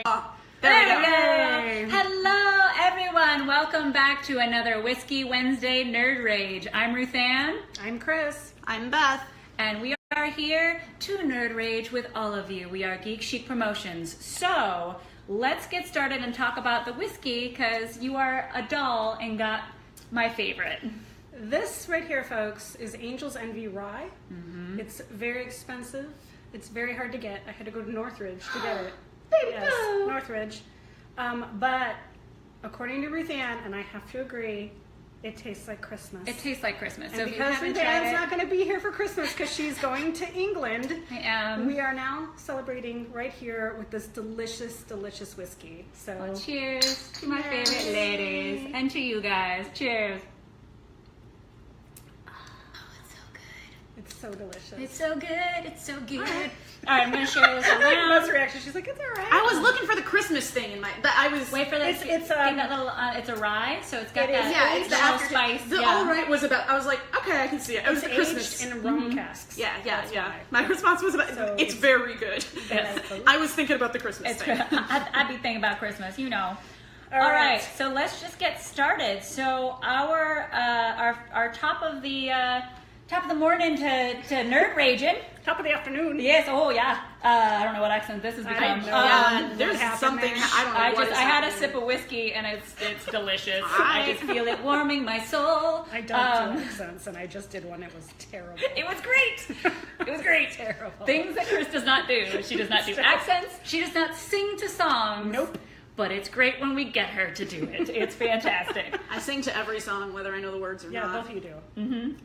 Yay! There we go. Hello, everyone. Welcome back to another Whiskey Wednesday Nerd Rage. I'm RuthAnn. I'm Chris. I'm Beth. And we are here to Nerd Rage with all of you. We are GeekChic Promotions. So, let's get started and talk about the whiskey, because you are a doll and got my favorite. This right here, folks, is Angel's Envy Rye. Mm-hmm. It's very expensive. It's very hard to get. I had to go to Northridge to get it. Baby Yes, boo. Northridge. But according to RuthAnn, and I have to agree, it tastes like Christmas. It tastes like Christmas. And So if you because haven't RuthAnn's tried not going to be here for Christmas because she's going to England, it, we are now celebrating right here with this delicious, delicious whiskey. So well, cheers to my Yay. favorite ladies and to you guys. Cheers. it's so delicious. It's so good. It's so good. All right. All right, I'm going to share this around. Beth's reaction. She's like, it's all right. I was looking for the Christmas thing in my. But I was. Wait for this. It's, get that little. It's a rye, so it's got It is, that. Yeah, it's the little after spice. The yeah. all right was about. I was like, okay, I can see it. It was It's the Christmas. aged in rum casks. Yeah. That's why. My response was about. So it's very good. Yes. I was thinking about the Christmas It's, thing. I'd be thinking about Christmas, you know. All All right. right, so let's just get started. So our top of the morning to nerd raging. Top of the afternoon. Yes. Oh yeah. I don't know what accent this has I become. don't know. There's happened something there? I don't know. What is I had a happening. sip of whiskey and it's delicious. I just feel it warming my soul. I don't do accents, and I just did one. It was terrible. It was great. It was great. Terrible. Things that Chris does not do. She does not do accents. She does not sing to songs. Nope. But it's great when we get her to do it. It's fantastic. I sing to every song, whether I know the words or Yeah, not. both of you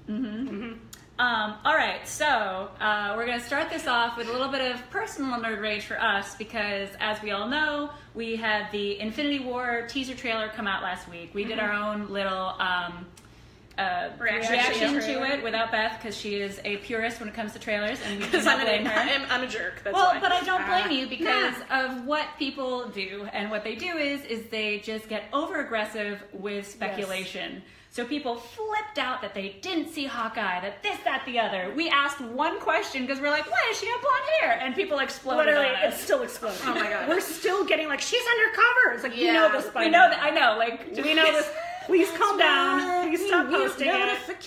do. All right, so we're going to start this off with a little bit of personal nerd rage for us because, as we all know, we had the Infinity War teaser trailer come out last week. We did our own little reaction to it without Beth because she is a purist when it comes to trailers, and we do Because not I'm, blame her. I'm a jerk. That's Well, why. but I don't blame you because of what people do, and what they do is they just get over aggressive with speculation. So people flipped out that they didn't see Hawkeye, that this, that, the other. We asked one question because we're like, why does she have blonde hair? And people exploded Literally, on it's us. still exploding. Oh my God. We're still getting like, she's undercover. It's like, we Yeah. know this by We now. know that. I know. Like, Do we know this? Please calm down. Please stop posting it.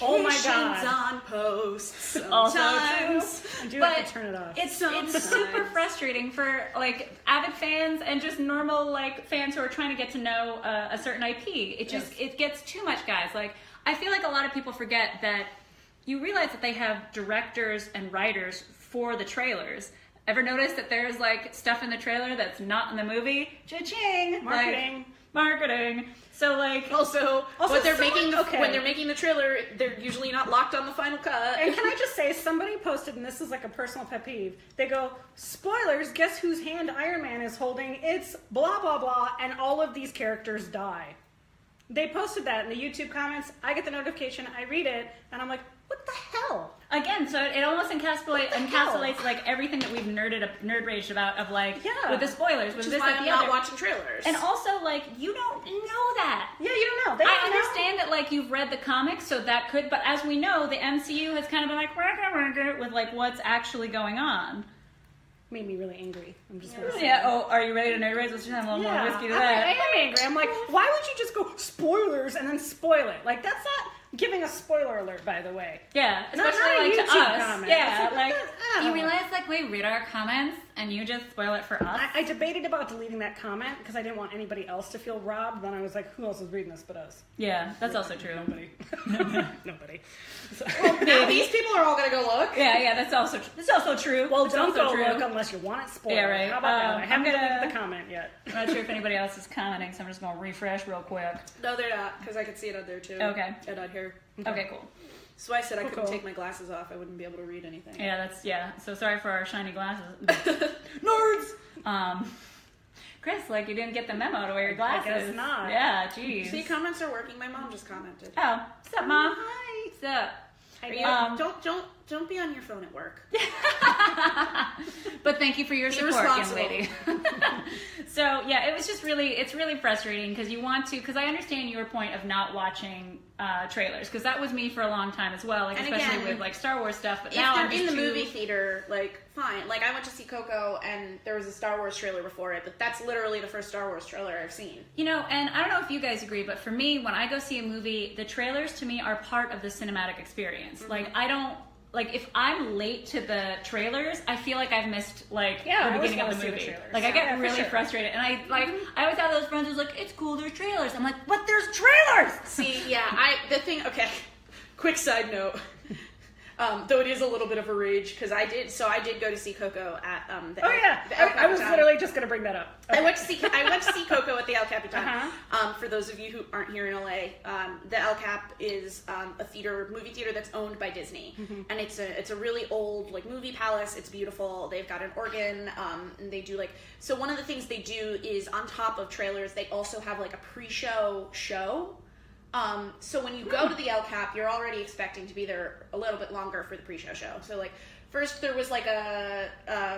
Oh my Notifications God. on posts. Also Sometimes. I do But have to turn it off. It's Sometimes. super frustrating for like avid fans and just normal like fans who are trying to get to know a certain IP. It just it gets too much, guys. Like I feel like a lot of people forget that you realize that they have directors and writers for the trailers. Ever notice that there's like stuff in the trailer that's not in the movie? Cha-ching! Marketing. Like, marketing. So like Also, when they're making the okay. when they're making the trailer, they're usually not locked on the final cut. And can I just say, somebody posted, and this is like a personal pet peeve, they go, spoilers, guess whose hand Iron Man is holding? It's blah, blah, blah, and all of these characters die. They posted that in the YouTube comments. I get the notification, I read it, and I'm like, what the hell? again, so it almost encapsulates hell? like everything that we've nerd raged about of like Yeah. with the spoilers, with Which is this, why that, I'm the not other. watching trailers. And also, like, you don't know that. Yeah, you don't know. They I don't know. understand that, like, you've read the comics, so that could, but as we know, the MCU has kind of been like, with, like, what's actually going on. Made me really angry. I'm just gonna say. Yeah, oh, are you ready to nerd rage? Let's just have a little more whiskey to I that. am angry. I'm like, why would you just go spoilers and then spoil it? Like, that's not giving a spoiler alert, by the way. Yeah, Not especially, a like, to YouTube us. comment. Yeah, It's like, I you don't know. realize, like, we read our comments, and you just spoil it for us? I debated about deleting that comment because I didn't want anybody else to feel robbed. Then I was like, who else is reading this but us? Yeah, that's also true. Nobody. Nobody. So, now these people are all gonna go look. Yeah, that's also true. well, It's don't also go true. look unless you want it spoiled. Yeah, right. How about that? I I'm haven't gonna- deleted the comment yet. I'm not sure if anybody else is commenting, so I'm just going to refresh real quick. No, they're not, because I could see it out there too. Okay. And out here. Okay, cool. So I said I couldn't Cool. take my glasses off. I wouldn't be able to read anything. Yeah, so sorry for our shiny glasses. Nerds! Chris, like, you didn't get the memo to wear your glasses. guess not. Yeah, jeez. See, comments are working. My mom just commented. Oh, what's up, Mom? Hi. What's up? Are you, don't be on your phone at work. But thank you for your Be support, young responsible. lady. So yeah, it was just it's really frustrating because you want to, because I understand your point of not watching trailers, because that was me for a long time as well, like, and especially again, with like Star Wars stuff. But now I'm in the movie theater, like fine. Like I went to see Coco and there was a Star Wars trailer before it, but that's literally the first Star Wars trailer I've seen. You know, and I don't know if you guys agree, but for me, when I go see a movie, the trailers to me are part of the cinematic experience. Mm-hmm. Like I don't. Like, if I'm late to the trailers, I feel like I've missed, like, the beginning of the movie. Like, I get really frustrated. And I always have those friends who's like, it's cool, there's trailers. I'm like, but there's trailers! See, yeah, okay, quick side note. Though it is a little bit of a rage, because I did go to see Coco at the El Capitan. I was literally just going to bring that up. Okay. I went to see Coco at the El Capitan. For those of you who aren't here in LA, the El Cap is a movie theater that's owned by Disney, and it's a really old like movie palace. It's beautiful. They've got an organ, and they do so one of the things they do is on top of trailers, they also have like a pre-show show. So when you go to the El Cap, you're already expecting to be there a little bit longer for the pre-show show. So like first there was like a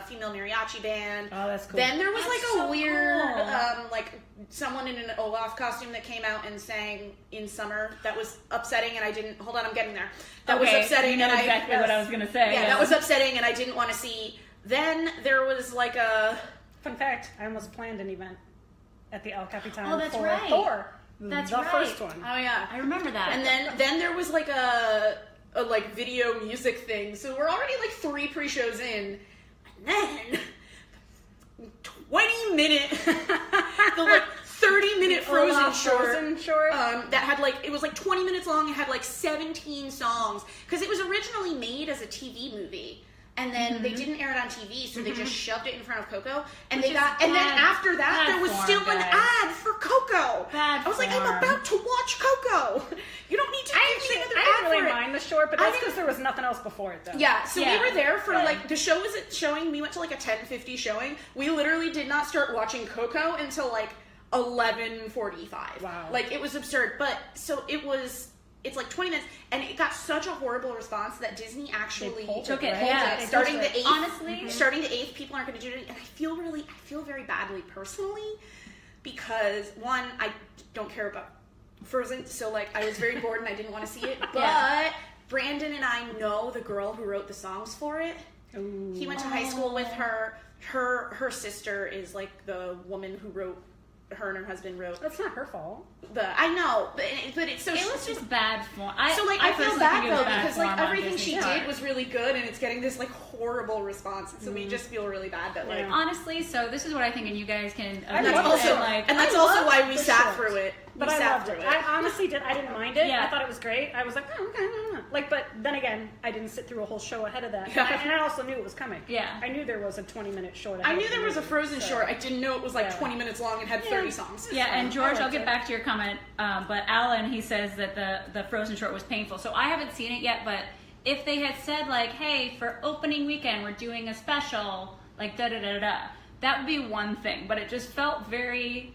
female mariachi band. Oh, that's cool. Then there was a weird like someone in an Olaf costume that came out and sang In Summer. That was upsetting, and I didn't. Hold on, I'm getting there. That was upsetting. You know exactly what I was gonna say. Yeah, that was upsetting, and I didn't want to see. Then there was like a fun fact. I almost planned an event at the El Capitan for Thor. That's the first one. Oh yeah, I remember that. And then there was like a like video music thing. So we're already like 3 pre-shows in, and then 20-minute, the like 30-minute Frozen short that had like, it was like 20 minutes long. It had like 17 songs because it was originally made as a TV movie. And then they didn't air it on TV, so they just shoved it in front of Coco. And then after that, there was still an ad for Coco. I was like, I'm about to watch Coco. You don't need to give me another ad for it. I didn't really mind the short, but that's because there was nothing else before it, though. Yeah, so we were there for like, the show was showing, we went to like a 10:50 showing. We literally did not start watching Coco until like 11:45. Wow. Like, it was absurd. But, so it's like 20 minutes, and it got such a horrible response that Disney actually took it. Right? Yeah, starting the 8th. Honestly, starting the 8th, people aren't going to do it, and I feel very badly personally, because one, I don't care about Frozen, so like I was very bored and I didn't want to see it. But Brandon and I know the girl who wrote the songs for it. Ooh. He went to high school with her. Her sister is like the woman who wrote. Her and her husband wrote. That's not her fault. I know, but it's so. It was just bad form. I feel bad though because like everything she did was really good, and it's getting this like horrible response. So we just feel really bad that like honestly. So this is what I think, and you guys can. And that's also why we sat through it. But I loved it. I honestly did. I didn't mind it. Yeah. I thought it was great. I was like, oh, okay. Like, but then again, I didn't sit through a whole show ahead of that. Yeah. And I also knew it was coming. Yeah. I knew there was a 20-minute short. I knew there was a Frozen short. I didn't know it was like 20 minutes long and had 30 songs. Yeah, and George, I'll get back to your comment. But Alan, he says that the Frozen short was painful. So I haven't seen it yet, but if they had said like, hey, for opening weekend, we're doing a special, like da-da-da-da, that would be one thing. But it just felt very...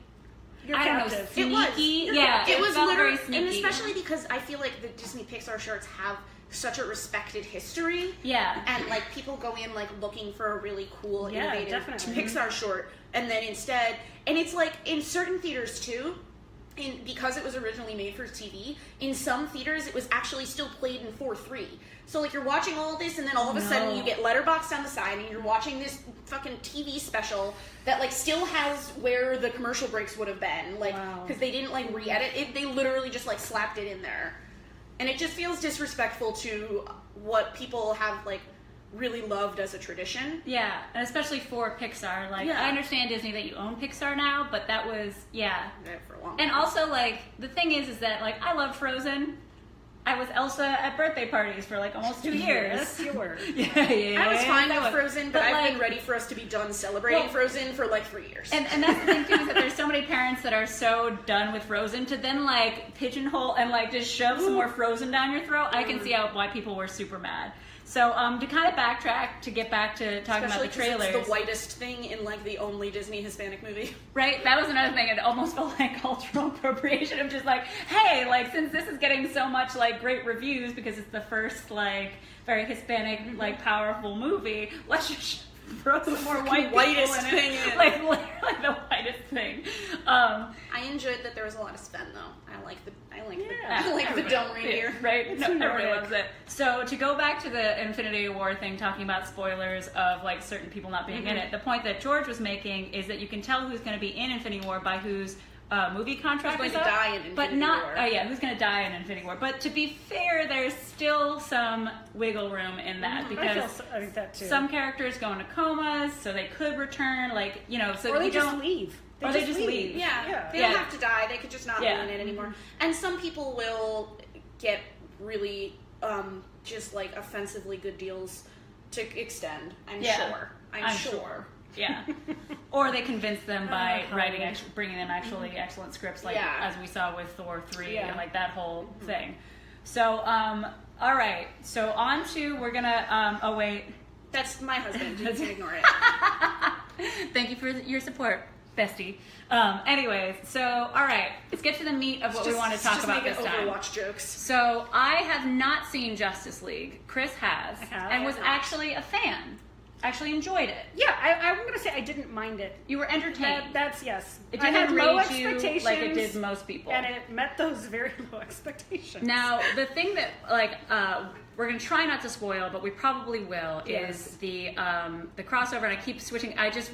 I don't know, sneaky. It was felt literally, very sneaky. and especially because I feel like the Disney Pixar shorts have such a respected history. Yeah. And like people go in like looking for a really cool, innovative definitely. Pixar short, and then instead, and it's like in certain theaters too. Because it was originally made for TV, in some theaters it was actually still played in 4:3. So like you're watching all of this, and then all of a sudden you get Letterboxd on the side, and you're watching this fucking TV special that like still has where the commercial breaks would have been, like because they didn't like re-edit it. They literally just like slapped it in there, and it just feels disrespectful to what people have like really loved as a tradition. Yeah, and especially for Pixar. Like, I understand Disney that you own Pixar now, but that was, for a long and time. also, like, the thing is that, like, I love Frozen. I was Elsa at birthday parties for, like, almost 2 years. Yes, you were. I was fine with Frozen, but I've like, been ready for us to be done celebrating Frozen for, like, 3 years. And that's the thing, too, is that there's so many parents that are so done with Frozen to then, like, pigeonhole and, like, just shove some more Frozen down your throat. I can see why people were super mad. So, to kind of backtrack, to get back to talking about the trailers. It's the whitest thing in, like, the only Disney Hispanic movie. Right? That was another thing. It almost felt like cultural appropriation of just like, hey, like, since this is getting so much, like, great reviews because it's the first, like, very Hispanic, like, powerful movie, let's just throw some more white people in it. Like, literally the whitest enjoyed that there was a lot of Sven though. I like the Yeah, dumb reindeer. Right? No, everybody loves it. So to go back to the Infinity War thing, talking about spoilers of like certain people not being in it, the point that George was making is that you can tell who's going to be in Infinity War by whose movie contract Who's is going to up, die in Infinity but not War. who's going to die in Infinity War. But to be fair, there's still some wiggle room in that because I think that too. some characters go into comas, so they could return. Like so or they you just don't leave. Or they just leave. Yeah. They don't have to die. They could just not be in it anymore. And some people will get really just like offensively good deals to extend. I'm sure. Yeah. Or they convince them by bringing them actually excellent scripts, like as we saw with Thor 3 and like that whole thing. So, all right. So on to, we're gonna, oh wait. That's my husband. You can ignore it. Thank you for your support, bestie. Anyways, so all right, let's get to the meat of what we want to talk about this time. Overwatch jokes. So I have not seen Justice League. Chris has, and was actually a fan. Actually enjoyed it. Yeah, I'm gonna say I didn't mind it. You were entertained. That's yes. It I had didn't low rage you expectations, like it did most people, and it met those very low expectations. Now, the thing that we're gonna try not to spoil, but we probably will, is the crossover. And I keep switching. I just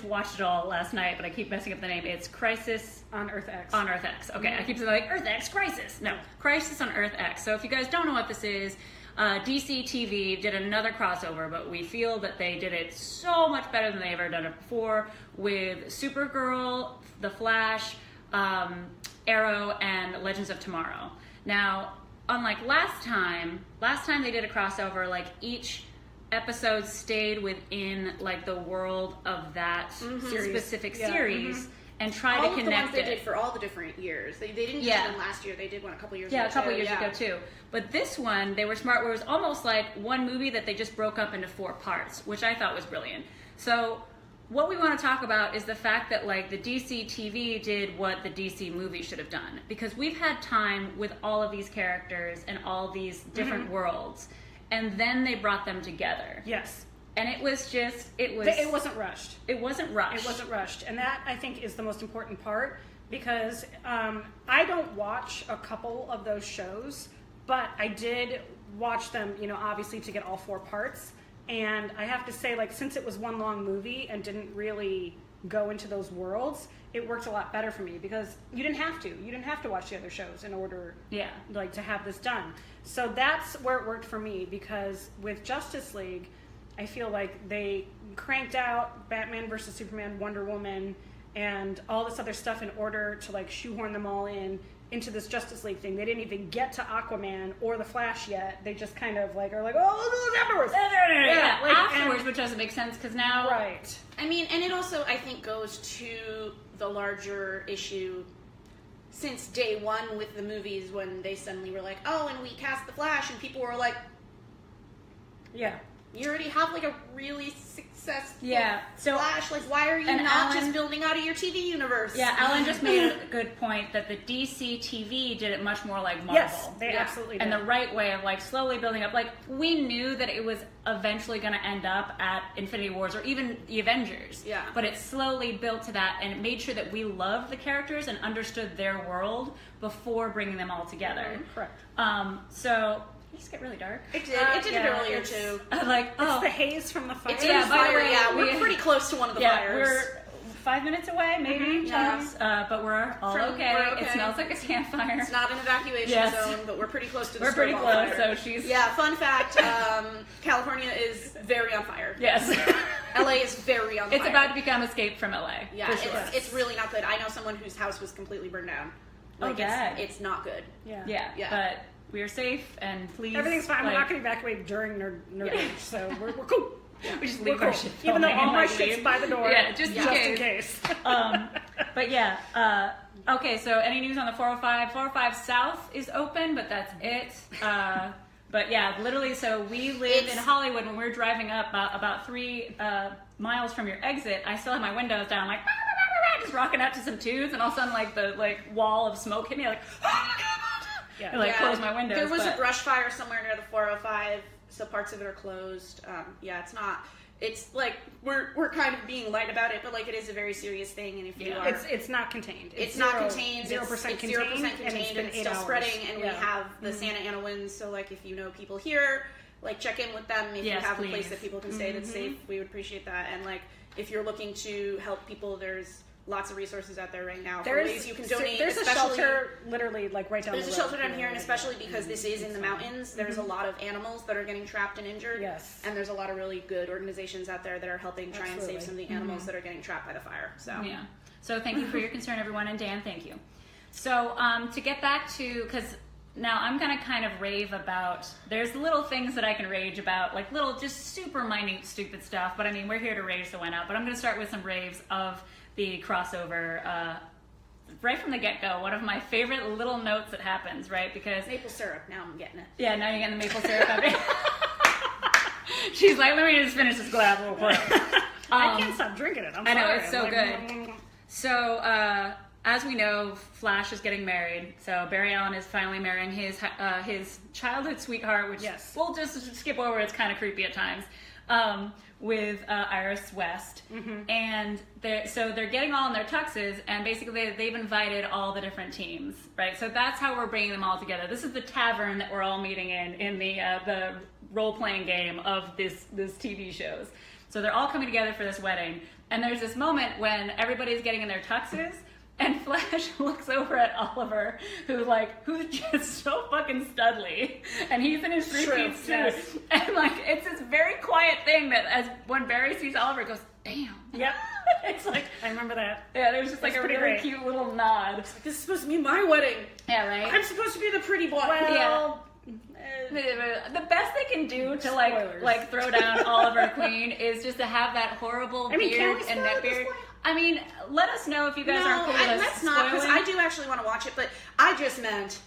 watched it all last night, but I keep messing up the name. It's Crisis on Earth X. On Earth X. Okay, I keep saying like Earth X Crisis. No, Crisis on Earth X. So if you guys don't know what this is. DC TV did another crossover, but we feel that they did it so much better than they ever done it before with Supergirl, The Flash, Arrow, and Legends of Tomorrow. Now, unlike last time they did a crossover, like each episode stayed within like the world of that specific series. And try to connect the ones they it. did for all the different years. They didn't just do them last year. They did one a couple years ago. Yeah, a couple years ago too. But this one, they were smart. Where it was almost like one movie that they just broke up into 4 parts, which I thought was brilliant. So what we want to talk about is the fact that like the DC TV did what the DC movie should have done, because we've had time with all of these characters and all these different worlds, and then they brought them together. Yes. And it wasn't rushed. It wasn't rushed. And that, I think, is the most important part, because I don't watch a couple of those shows, but I did watch them, obviously to get all 4 parts. And I have to say, like, since it was one long movie and didn't really go into those worlds, it worked a lot better for me, because you didn't have to. You didn't have to watch the other shows in order like to have this done. So that's where it worked for me, because with Justice League, I feel like they cranked out Batman versus Superman, Wonder Woman, and all this other stuff in order to like shoehorn them all into this Justice League thing. They didn't even get to Aquaman or the Flash yet. They just kind of like are like, oh, we'll do it afterwards. Afterwards, which doesn't make sense because now, right? I mean, and it also I think goes to the larger issue since day one with the movies, when they suddenly were like, oh, and we cast the Flash, and people were like, you already have like a really successful Flash. Like, why are you not just building out of your TV universe? Yeah, Alan just made a good point that the DC TV did it much more like Marvel. Yes, they absolutely did. And the right way of like slowly building up. Like, we knew that it was eventually going to end up at Infinity Wars or even the Avengers. Yeah. But it slowly built to that, and it made sure that we loved the characters and understood their world before bringing them all together. Correct. So... It just get really dark. It did. It did earlier too. It's the haze from the fire. It's from the fire. Yeah, we're pretty close to one of the fires. We're 5 minutes away, maybe. But we're all okay. We're okay. It smells like a campfire. It's not an evacuation zone, but we're pretty close to the We're pretty close. fire. So she's fun fact: California is very on fire. Yes. LA is very on fire. It's about to become Escape from LA. Yeah, it's really not good. I know someone whose house was completely burned down. Like, it's not good. Yeah. But we are safe, and please... Everything's fine. We're not going to evacuate during Nerd Rave, so we're cool. We just leave our shit. Even though all my shit's by the door. Just in case. But okay, so any news on the 405? 405 South is open, but that's it. But yeah, literally, so we lived in Hollywood. When we were driving up about 3 miles from your exit, I still had my windows down, like, just rocking out to some tunes, and all of a sudden, like, the wall of smoke hit me, like, close my windows. There was a brush fire somewhere near the 405, so parts of it are closed. It's not. it's like we're kind of being light about it, but like it is a very serious thing, and if you are, it's not contained. It's not contained. 0% contained, and it's still spreading, and we have the Santa Ana winds. So like if you know people here, like check in with them. If you have a place that people can stay that's safe, we would appreciate that. And like if you're looking to help people, there's lots of resources out there right now for ways you can donate. There's a shelter literally like right down the road. There's a shelter down here, and especially because this is in the mountains, there's a lot of animals that are getting trapped and injured. Yes. And there's a lot of really good organizations out there that are helping try and save some of the animals that are getting trapped by the fire. So yeah. So thank you for your concern, everyone, and Dan, thank you. So to get back to, because now I'm going to kind of rave about, there's little things that I can rage about, like little just super minute stupid stuff, but I mean, we're here to rage, so why not? But I'm going to start with some raves of the crossover right from the get-go. One of my favorite little notes that happens, right? Because maple syrup, now I'm getting it. Yeah, now you're getting the maple syrup. She's like, let me just finish this glass real quick. I can't stop drinking it. I know, it's so good. So, as we know, Flash is getting married. So Barry Allen is finally marrying his childhood sweetheart, which we'll just skip over. It's kind of creepy at times. With Iris West, and they're getting all in their tuxes, and basically they've invited all the different teams, right? So that's how we're bringing them all together. This is the tavern that we're all meeting in the role-playing game of this TV shows. So they're all coming together for this wedding, and there's this moment when everybody's getting in their tuxes, and Flash looks over at Oliver, who's just so fucking studly, and he's in his three-piece suit, yes. and like it's this very quiet thing that as when Barry sees Oliver, goes, "Damn." Yep. It's like I remember that. Yeah, there was just like a really cute little nod. It's like, this is supposed to be my wedding. Yeah, right. I'm supposed to be the pretty boy. Well, the best they can do to like throw down Oliver Queen is just to have that horrible beard and neck beard. I mean, let us know if you guys aren't cool with us. Let's not, because I do actually want to watch it, but I just meant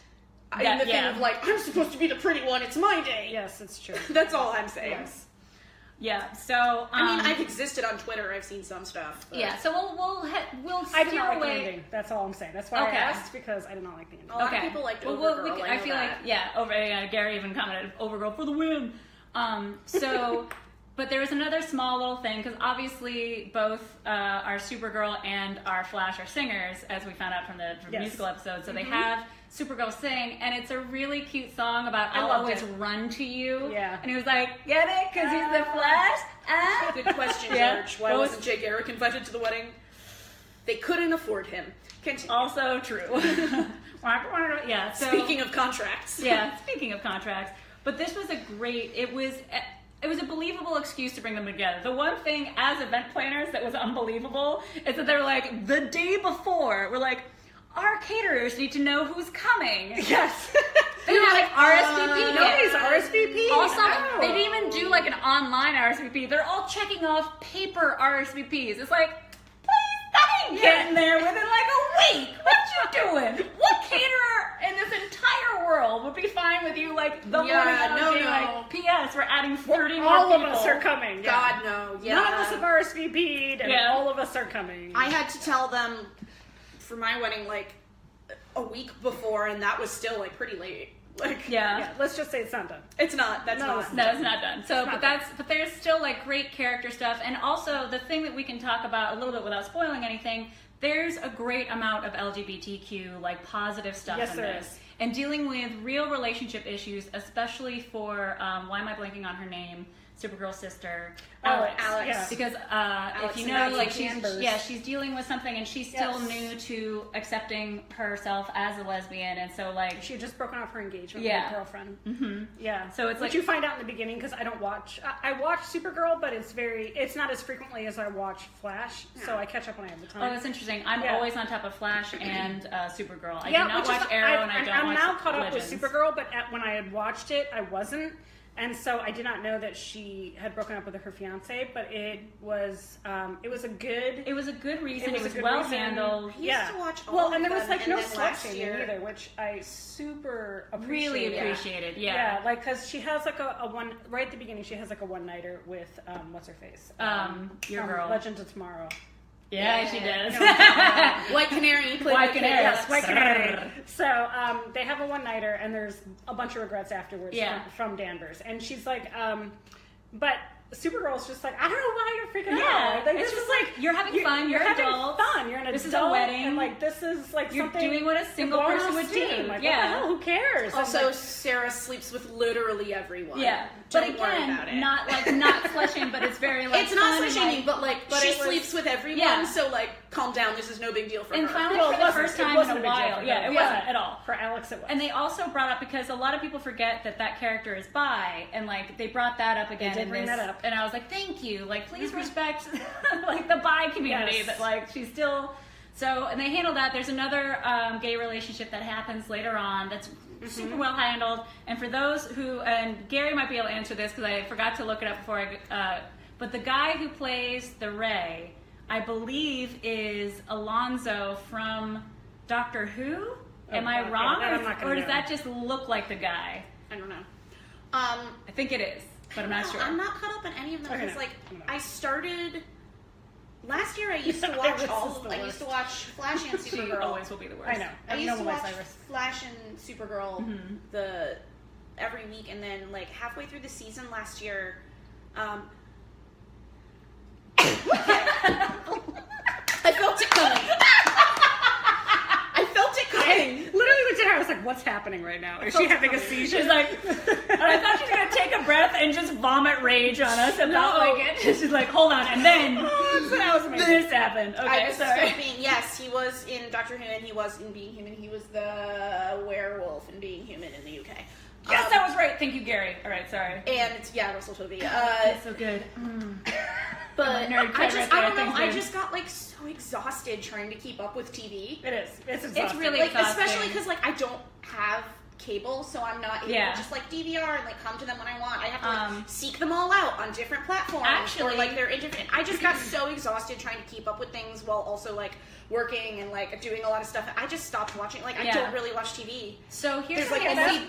in the thing of like, I'm supposed to be the pretty one, it's my day. Yes, it's true. That's all I'm saying. Yes. Yeah, so... I mean, I've existed on Twitter, I've seen some stuff. But... Yeah, so we'll I did not like the ending, that's all I'm saying. That's why I asked, because I did not like the ending. A lot of people liked Overgirl, I feel like, Gary even commented, Overgirl for the win. But there was another small little thing, because obviously both our Supergirl and our Flash are singers, as we found out from the musical episode. So they have Supergirl sing, and it's a really cute song about I'll always run to you. Yeah. And he was like, get it? Because he's the Flash? Good question, George. Why wasn't Jay Garrick invited to the wedding? They couldn't afford him. Continue. Also true. Yeah. So, speaking of contracts. Yeah, speaking of contracts. But this was it was a believable excuse to bring them together. The one thing as event planners that was unbelievable is that they're like, the day before, we're like, our caterers need to know who's coming. Yes. They were like RSVP. Nobody's RSVP. Also, they didn't even do like an online RSVP. They're all checking off paper RSVPs. It's like, please, I ain't getting there within like a week. What you doing? What caterer in this entire world would be fine with you like the morning of being like, P.S. We're adding 30 more all people. of us are coming. God, no. Yeah. None of us have RSVP'd, and all of us are coming. I had to tell them for my wedding like a week before, and that was still like pretty late. Like, yeah, let's just say it's not done. It's not. That's no, it's not done. So, but there's still like great character stuff, and also the thing that we can talk about a little bit without spoiling anything. There's a great amount of LGBTQ like positive stuff in this, and dealing with real relationship issues, especially for why am I blanking on her name? Supergirl's sister, Alex. Yeah. Because if you know, like she's dealing with something, and she's still new to accepting herself as a lesbian, and so like she had just broken off her engagement with her girlfriend. Mm-hmm. Yeah. So it's like you find out in the beginning, because I don't watch. I watch Supergirl, but it's not as frequently as I watch Flash. Yeah. So I catch up when I have the time. Oh, that's interesting. I'm always on top of Flash and Supergirl. I do not watch Arrow, and I don't watch I'm now caught Legends. up with Supergirl, but when I had watched it, I wasn't. And so I did not know that she had broken up with her fiance, but it was a good reason. It was well handled. I used to watch all and there of was like them, no slut shaming either, which I super appreciated. Really appreciated. Yeah, like because she has like a one right at the beginning. She has like a one nighter with what's her face? Your girl. Legends of Tomorrow. Yeah, she does. White Canary. White Canary. Yes, White Canary. So they have a one-nighter, and there's a bunch of regrets afterwards from Danvers. And she's like, but Supergirl's just like, I don't know why you're freaking out. Like, it's just like you're having fun. You're having adults. fun. You're an adult. This is a wedding, and like this is like you're something doing what a single person would do. Like, yeah. what the hell? Who cares? Also, like, Sarah sleeps with literally everyone. Yeah, Don't but worry again, about it. not slut-shaming, but it's very like it's not fun and, slut-shaming, like, but she sleeps with everyone. Yeah. So like, calm down. This is no big deal for and her. finally, Well, for the first time in a while, it wasn't at all. For Alex, it was. And they also brought up, because a lot of people forget that character is bi, and like they brought that up again. They did bring that up. And I was like, thank you. Like, please respect like the bi community. Yes. That like she's still. So, and they handled that. There's another gay relationship that happens later on that's super well handled. And for those who, and Gary might be able to answer this because I forgot to look it up before but the guy who plays the Ray, I believe, is Alonzo from Doctor Who. Am I wrong? Or does that just look like the guy? I don't know. I think it is, but I'm not sure. I'm not caught up in any of them because, I started last year. I used to watch Flash and Supergirl. She always will be the worst. I know. I used to watch Flash and Supergirl every week, and then like halfway through the season last year. I felt it coming. Literally looked at her. I was like, "What's happening right now? Is she having a seizure?" She's like, and I thought she was gonna take a breath and just vomit rage on us about like it. She's like, "Hold on," and then this happened. Okay, sorry. Yes, he was in Doctor Who, and he was in Being Human. He was the werewolf in Being Human in the UK. Yes, that was right. Thank you, Gary. All right, sorry. And Russell Tovey. That's so good. But I don't know. I you. just got like so exhausted trying to keep up with TV. It is. It's exhausting. It's really like, exhausting. especially because like I don't have cable, so I'm not able to just like DVR and like come to them when I want. I have to like seek them all out on different platforms. Actually, or like they're in different. I just got so exhausted trying to keep up with things while also like working and like doing a lot of stuff. I just stopped watching. Like I don't really watch TV. So here's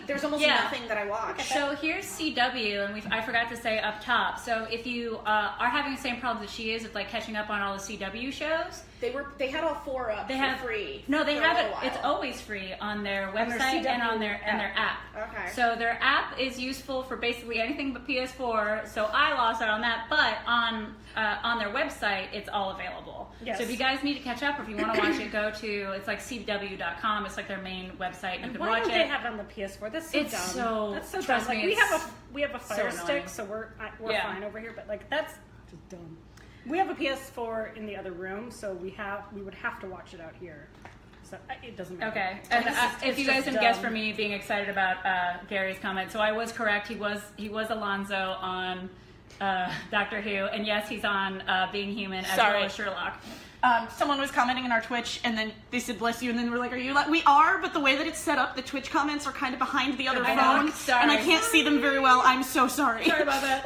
there's almost nothing that I watch. So here's CW, and I forgot to say up top. So if you are having the same problems that she is with like catching up on all the CW shows, they had all 4 up for free. No, they have it. It's always free on their website and on their app. Okay. So their app is useful for basically anything but PS4. So I lost out on that, but on their website, it's all available. Yes. So if you guys need to catch up, or if you want to watch it, go to it's like CW.com. It's like their main website. You can why watch don't it. they have it on the PS4? That's so dumb. That's so dumb. Like we have a Fire Stick, so we're fine over here. But like that's just dumb. We have a PS4 in the other room, so we would have to watch it out here. So it doesn't matter. Okay. And if you guys didn't guess from me being excited about Gary's comment, so I was correct. He was Alonzo on Doctor Who, and yes, he's on Being Human as well as Sherlock. Someone was commenting in our Twitch, and then they said "bless you," and then we're like, "Are you?" We are, but the way that it's set up, the Twitch comments are kind of behind the other phone, and I can't see them very well. I'm so sorry. Sorry about that.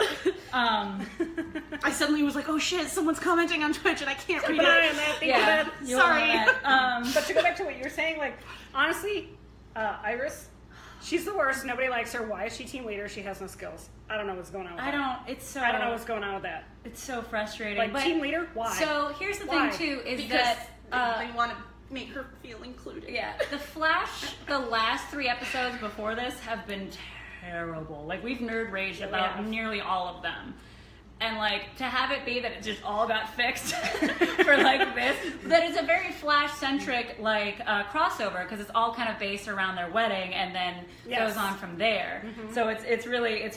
I suddenly was like, "Oh shit, someone's commenting on Twitch, and I can't read it." Sorry. But to go back to what you're saying, like honestly, Iris, she's the worst. Nobody likes her. Why is she team leader? She has no skills. I don't know what's going on with that. I don't know what's going on with that. It's so frustrating. Like, team leader? Why? So here's the thing too, is because they want to make her feel included. Yeah. The Flash, the last 3 episodes before this have been terrible. Like we've nerd raged about nearly all of them. And like to have it be that it just all got fixed for like this, that is a very Flash centric like crossover because it's all kind of based around their wedding and then goes on from there. Mm-hmm. So it's really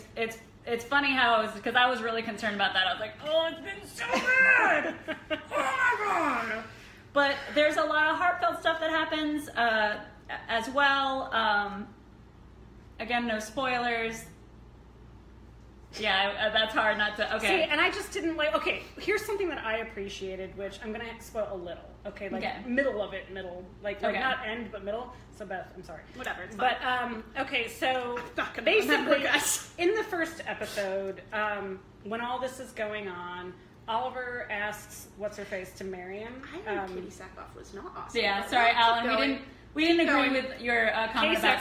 it's funny how because I was really concerned about that. I was like, oh, it's been so bad. Oh my god. But there's a lot of heartfelt stuff that happens as well. Again, no spoilers. Yeah, that's hard not to. Okay. See, and I just didn't like. Okay, here's something that I appreciated, which I'm gonna spoil a little. Okay, like middle of it, like not end but middle. So Beth, I'm sorry. Whatever. It's fine. But okay, so I'm not gonna basically, in the first episode, when all this is going on, Oliver asks what's her face to marry him. I know Katie Sackhoff was not awesome. Yeah, sorry, Alan. We didn't agree with your comment about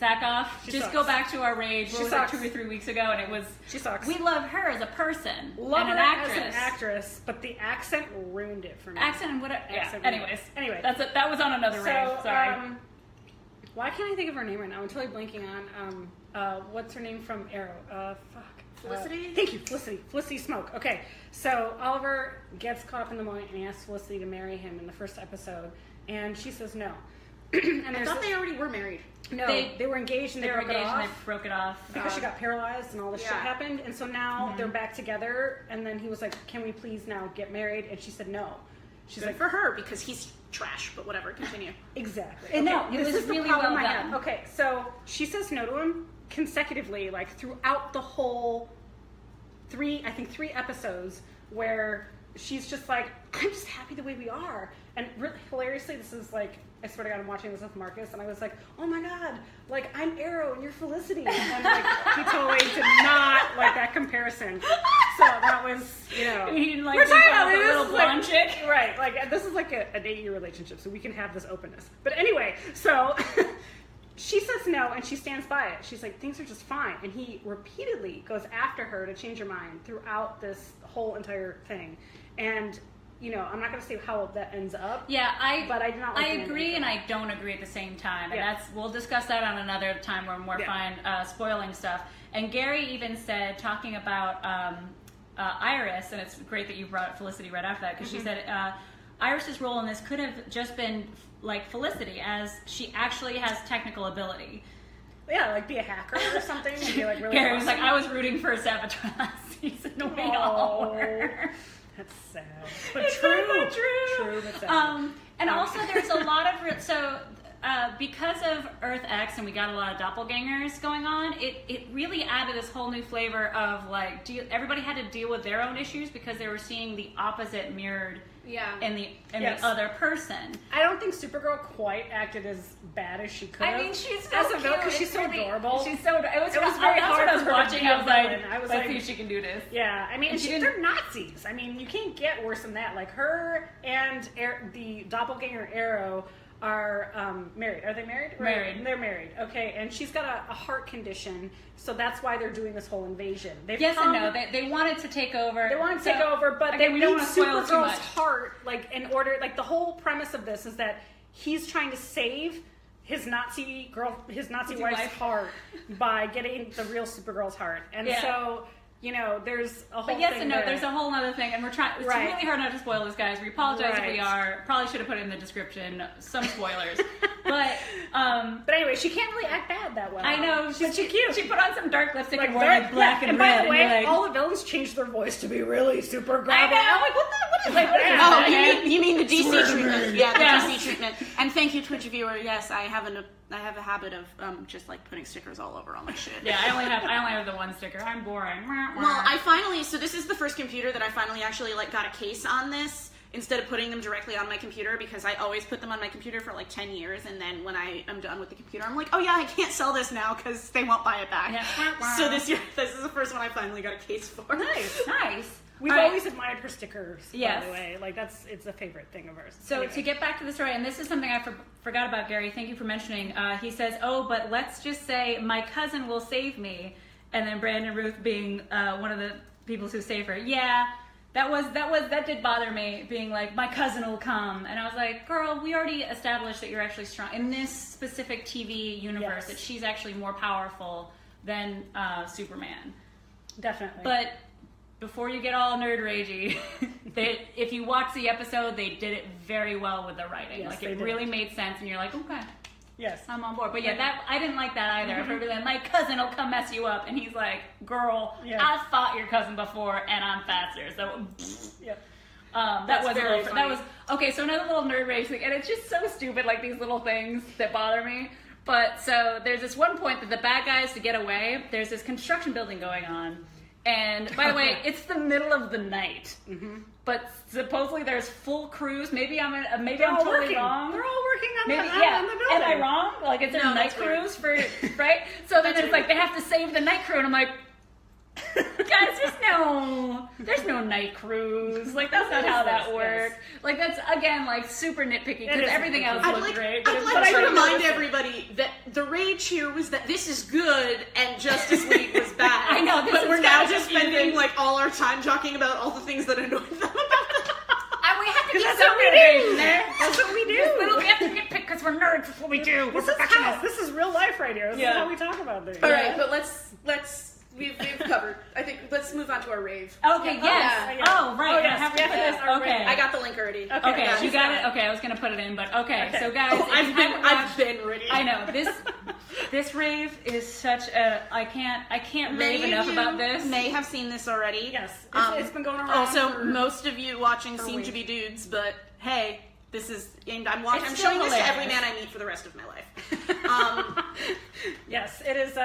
Sackhoff. Just go back to our rage. What was it, 2 or 3 weeks ago? And it was... She sucks. We love her as a person. Love and her an actress. as an actress, but the accent ruined it for me. Accent and whatever. Yeah, anyways. Anyway. That was on another rage. Sorry. Why can't I think of her name right now? I'm totally blanking on... what's her name from Arrow? Felicity? Thank you, Felicity. Felicity Smoke. Okay, so Oliver gets caught up in the moment and he asks Felicity to marry him in the first episode, and she says no. And I thought they already were married. No, they were engaged and they broke it off. And they broke it off because she got paralyzed and all this shit happened. And so now they're back together. And then he was like, "Can we please now get married?" And she said no. She's Good like, for her because he's trash. But whatever, continue. Exactly. Okay, no, it was really well done. Okay, so she says no to him consecutively, like throughout the whole three episodes, where she's just like, "I'm just happy the way we are." And really, hilariously, this is like, I swear to God, I'm watching this with Marcus, and I was like, "Oh my God, like I'm Arrow and you're Felicity," and like he totally did not like that comparison. So that was, we're talking about a little blonde chick, right? Like this is like an 8-year relationship, so we can have this openness. But anyway, so she says no, and she stands by it. She's like, "Things are just fine," and he repeatedly goes after her to change her mind throughout this whole entire thing, and. I'm not going to say how that ends up. Yeah, but I do not. Like I agree, and I don't agree at the same time. Yeah. And we'll discuss that on another time when we're fine spoiling stuff. And Gary even said, talking about Iris, and it's great that you brought Felicity right after that because she said Iris's role in this could have just been like Felicity, as she actually has technical ability. Yeah, like be a hacker or something. And be like really. Gary's awesome. like, I was rooting for Saboteur last season. We all were. That's sad. But it's true. But true. True, but sad. And also there's a lot of because of Earth X and we got a lot of doppelgangers going on, it really added this whole new flavor of like everybody had to deal with their own issues because they were seeing the opposite mirrored in the other person. I don't think Supergirl quite acted as bad as she could have. I mean, she's so as a cute. villain because she's so adorable. She's so. It was very hard when I was for her to watching. be a I was like, villain. let's see if she can do this. Yeah, I mean, and they're Nazis. I mean, you can't get worse than that. Like her and the doppelganger Arrow are married. Are they married? Married. They're married. Okay, and she's got a heart condition, so that's why they're doing this whole invasion. Yes and no. They wanted to take over. They want to take over, but again, they we need don't want to spoil too Supergirl's much. heart, like in order. Like the whole premise of this is that he's trying to save his Nazi wife's heart by getting the real Supergirl's heart, and so. There's a whole But yes thing and no, there. there's a whole other thing, and we're trying. It's really hard not to spoil this, guys. We apologize if we are. Probably should have put it in the description some spoilers. But anyway, she can't really act bad that well. I know, she's cute. She put on some dark lipstick and wore like black and red. By the way, and all the villains changed their voice to be really super gravelly. I know. I'm like, what is that? You mean the DC treatment? Yeah, the DC treatment. And thank you, Twitch viewer. Yes, I have a habit of just like putting stickers all over all my shit. Yeah, I only have the one sticker. I'm boring. Well, so this is the first computer that I finally actually like got a case on this instead of putting them directly on my computer, because I always put them on my computer for like 10 years, and then when I am done with the computer, I'm like, oh yeah, I can't sell this now because they won't buy it back. Yeah. So this is the first one I finally got a case for. Nice. We've always admired her stickers, yes. by the way. Like, it's a favorite thing of hers. So anyway. to get back to the story, and this is something I forgot about, Gary, thank you for mentioning. He says, oh, but let's just say my cousin will save me. And then Brandon Ruth being one of the people who save her. Yeah, that did bother me, being like, my cousin will come. And I was like, girl, we already established that you're actually strong. In this specific TV universe, that she's actually more powerful than Superman. Definitely. But before you get all nerd ragey, if you watch the episode, they did it very well with the writing. Yes, like it really made sense, and you're like, okay, yes, I'm on board. But yeah, I didn't like that either. I've heard that my cousin will come mess you up, and he's like, girl, I've fought your cousin before, and I'm faster. So, that was very funny. That was okay. So another little nerd rage thing, and it's just so stupid, like these little things that bother me. But so there's this one point that the bad guys, to get away, there's this construction building going on. And by the way, it's the middle of the night, but supposedly there's full crews. Maybe I'm totally wrong. They're all working on the building. Am I wrong? Like, is there night crews for right? So then it's like they have to save the night crew, and I'm like, guys, there's no night crews. Like, that's not how that works. Like, that's again like super nitpicky because everything else looks great. I'd like to remind everybody that the rage here was that this is good and Justice League was bad. I know, but we're now just spending like all our time talking about all the things that annoy them about them. And we have to keep that's some what we do. in there. That's what we do. We have to nitpick because we're nerds. That's what we do. We're professionals. This is real life right here. This is how we talk about things. All right, but let's we've covered. I think let's move on to our rave. Okay, yes. Yeah. Oh, right. Oh, yes. I have to Yes, put yes, this. our Okay. rave. I got the link already. Okay, you got it. it? Okay, I was going to put it in, but okay. So, guys, if you I've haven't watched- been ready. I know. This rave is such a... I can't rave enough about this. May have seen this already. Yes, it's been going around. Also, for- most of you watching seem to weeks. be dudes, but hey, this is I'm It's showing still this to every hilarious. man I meet for the rest of my life. Yes, it is.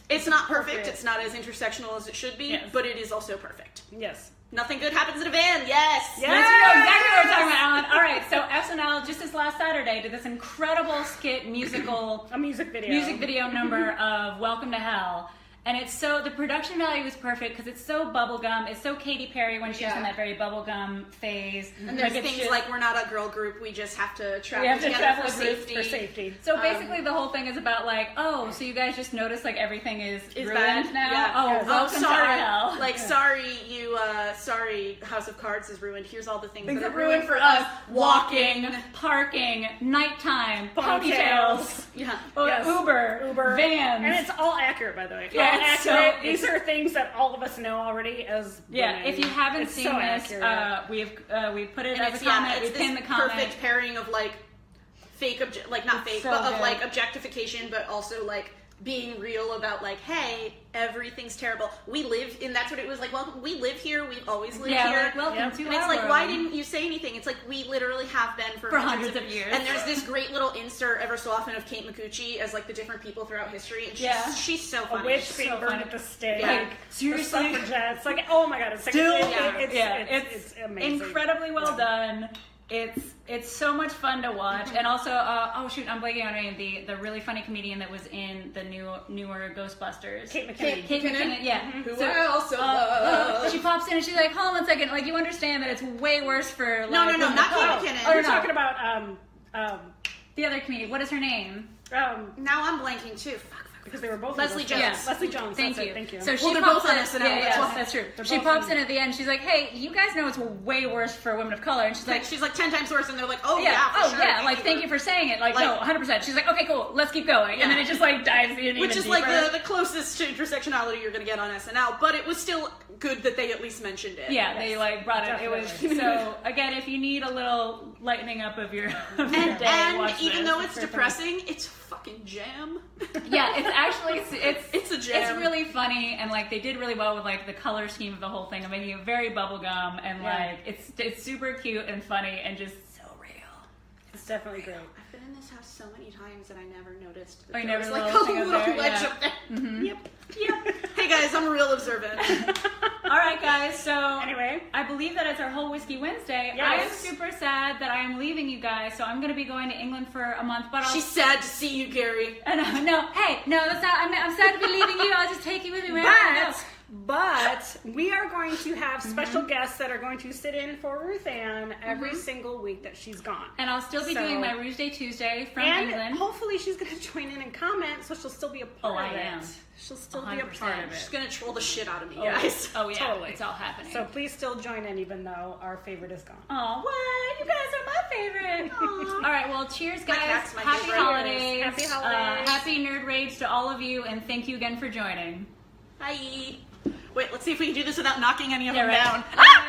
It's not perfect. appropriate. It's not as intersectional as it should be, Yes. but it is also perfect. Yes. Nothing good happens in a van. Yes. Yes. Yes, you know exactly what we're talking about, Alan. All right, so SNL just this last Saturday did this incredible skit A music video. number of Welcome to Hell. And it's so, the production value is perfect because it's so bubblegum. It's so Katy Perry when she was in that very bubblegum phase. And there's it's things just- like we're not a girl group. We just have to travel we have to together travel for as safety. For safety. So basically, the whole thing is about like, oh, so you guys just noticed like everything is ruined bad. now. Yeah. Oh, Yes. welcome sorry. to hell. Like, sorry, House of Cards is ruined. Here's all the things Things that that are ruined for us. walking, parking, nighttime, ponytails, Yeah. Yes. Uber, vans. And it's all accurate, by the way. Yeah, All it's so- accurate. These are things that all of us know already as Yeah, women. if you haven't It's seen so this, accurate. we've put it And as it's a comment. it's We've this pinned the comment. perfect pairing of like fake, like not fake, so but of good. like objectification, but also like being real about like, hey, everything's terrible. We live in. That's what it was like. Welcome. We live here. We've always lived Yeah, here. like, welcome Yep. to And it's our like, world. why didn't you say anything? It's like, we literally have been for hundreds of years. And there's this great little insert ever so often of Kate Micucci as like the different people throughout history. And she's so A funny. witch She's being so burned funny. at the stake. Yeah. Like, seriously? The suffragettes. Like, oh my god, it's like, Still? it's amazing. incredibly well done. It's so much fun to watch, and also oh shoot, I'm blanking on her name. The really funny comedian that was in the newer Ghostbusters. Kate McKinnon. Kate McKinnon, yeah. Who So, I also love. she pops in and she's like, hold on one second, like you understand that it's way worse for like, No, women not of Kate color. McKinnon. Oh, We're no. talking about The other comedian. What is her name? Now I'm blanking too. Fuck. because they were both Leslie in Jones. Ghostbusters. Leslie Jones. Thank that's you. It, thank you. So she Well, they're pops both on in, SNL, yeah, that's yeah, why. that's true. They're She both pops in- in at the end. She's like, "Hey, you guys know it's way worse for women of color." And she's like, She's like 10 times worse, and they're like, oh yeah, yeah, for oh sure. yeah, like thank you for saying it. Like, Like- no, 100%. She's like, okay, cool, let's keep going. And then it just like dives in Which even is like deeper. the closest to intersectionality you're gonna get on SNL, but it was still good that they at least mentioned it. Yeah, they like brought it. It was Definitely. so again, if you need a little lightening up of your, of your day, And watch even this. though it's depressing, it's fucking jam. Yeah, it's actually It's a jam. It's really funny, and like they did really well with like the color scheme of the whole thing, of making it very bubblegum, and Yeah. like it's super cute and funny and just so real. It's definitely great. I've been in this house so many times and I never noticed. Oh, you there never was, like little a thing up little there, ledge yeah. up there. Yep. Yep. Hey guys, I'm real observant. All right, guys. So Anyway. I believe that it's our whole Whiskey Wednesday. Yes. I am super sad that I am leaving you guys, so I'm going to be going to England for a month. But I'll She's sad to see you, Gary. no, hey, no, that's not. I'm sad to be leaving you. I'll just take you with me wherever I go. But we are going to have special guests that are going to sit in for RuthAnn every single week that she's gone. And I'll still be So- doing my Rouge Day Tuesday from And England. hopefully she's going to join in and comment, so she'll still be a part Oh, I of it. am. She'll still be a 100% part of She's it. gonna troll the shit out of me, Oh, guys. Oh yeah, Totally. it's all happening. So please still join in, even though our favorite is gone. oh, what? You guys are my favorite. All right, well, cheers, My guys. cat's my Happy favorite. holidays. Happy holidays. Happy Nerd Rage to all of you, and thank you again for joining. Bye. Wait, let's see if we can do this without knocking any of Yeah, them right. down. Ah!